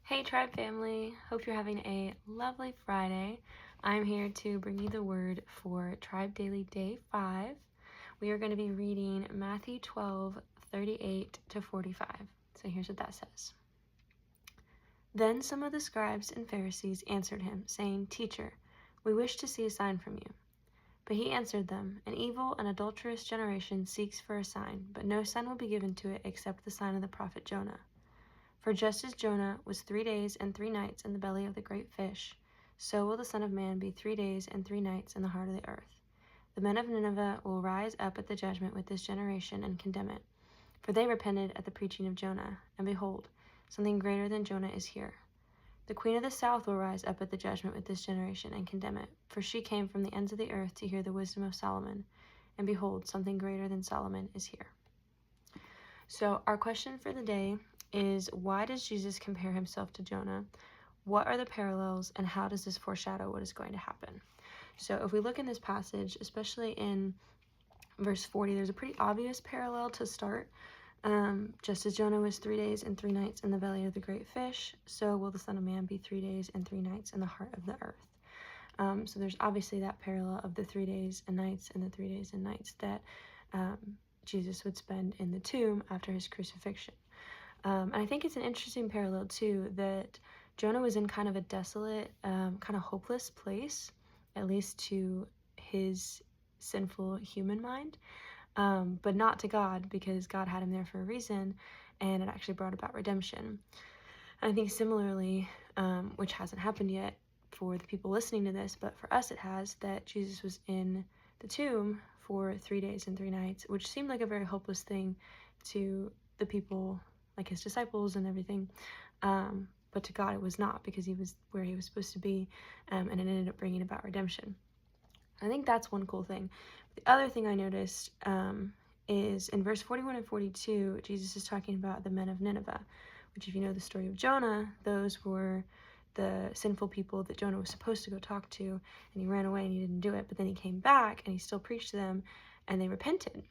Hey Tribe family, hope you're having a lovely Friday. I'm here to bring you the word for Tribe Daily Day 5. We are going to be reading Matthew 12:38 to 45. So here's what that says. Then some of the scribes and Pharisees answered him, saying, Teacher, we wish to see a sign from you. But he answered them, An evil and adulterous generation seeks for a sign, but no sign will be given to it except the sign of the prophet Jonah. For just as Jonah was 3 days and 3 nights in the belly of the great fish, so will the Son of Man be 3 days and 3 nights in the heart of the earth. The men of Nineveh will rise up at the judgment with this generation and condemn it. For they repented at the preaching of Jonah, and behold, something greater than Jonah is here. The queen of the south will rise up at the judgment with this generation and condemn it. For she came from the ends of the earth to hear the wisdom of Solomon, and behold, something greater than Solomon is here. So our question for the day is, why does Jesus compare himself to Jonah? What are the parallels, and how does this foreshadow what is going to happen? So if we look in this passage, especially in verse 40, there's a pretty obvious parallel to start. Just as Jonah was 3 days and 3 nights in the belly of the great fish, so will the Son of Man be 3 days and 3 nights in the heart of the earth. So there's obviously that parallel of the 3 days and nights and the 3 days and nights that Jesus would spend in the tomb after his crucifixion. And I think it's an interesting parallel too, that Jonah was in kind of a desolate, kind of hopeless place, at least to his sinful human mind, but not to God, because God had him there for a reason, and it actually brought about redemption. And I think similarly, which hasn't happened yet for the people listening to this, but for us it has, that Jesus was in the tomb for 3 days and 3 nights, which seemed like a very hopeless thing to the people, like his disciples and everything, but to God it was not, because he was where he was supposed to be, and it ended up bringing about redemption. I think that's one cool thing. The other thing I noticed is in verse 41 and 42, Jesus is talking about the men of Nineveh, which, if you know the story of Jonah, those were the sinful people that Jonah was supposed to go talk to, and he ran away and he didn't do it, but then he came back and he still preached to them, and they repented.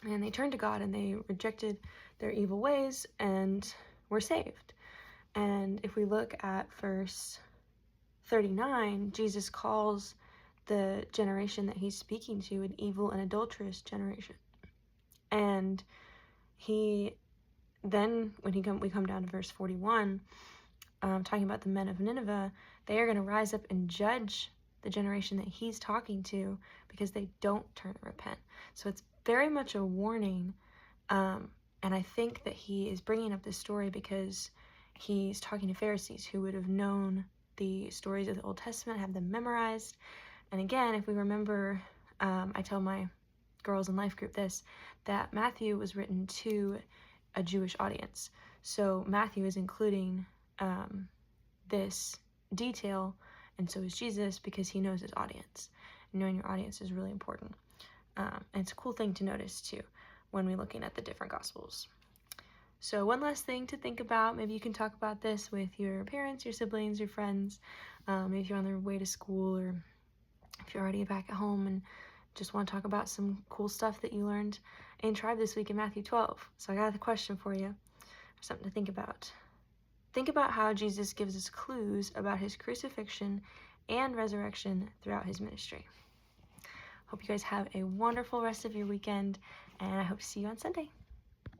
And they turned to God and they rejected their evil ways and were saved. And if we look at verse 39, Jesus calls the generation that he's speaking to an evil and adulterous generation. And he then, when we come down to verse 41, talking about the men of Nineveh, they are going to rise up and judge the generation that he's talking to because they don't turn and repent. So it's very much a warning, and I think that he is bringing up this story because he's talking to Pharisees who would have known the stories of the Old Testament, have them memorized. And again, if we remember, I tell my girls in life group this, that Matthew was written to a Jewish audience. So Matthew is including this detail, and so is Jesus, because he knows his audience. And knowing your audience is really important. And it's a cool thing to notice too when we're looking at the different gospels. So one last thing to think about, maybe you can talk about this with your parents, your siblings, your friends, maybe if you're on their way to school, or if you're already back at home and just want to talk about some cool stuff that you learned in Tribe this week in Matthew 12. So I got a question for you, something to think about. Think about how Jesus gives us clues about his crucifixion and resurrection throughout his ministry. Hope you guys have a wonderful rest of your weekend, and I hope to see you on Sunday.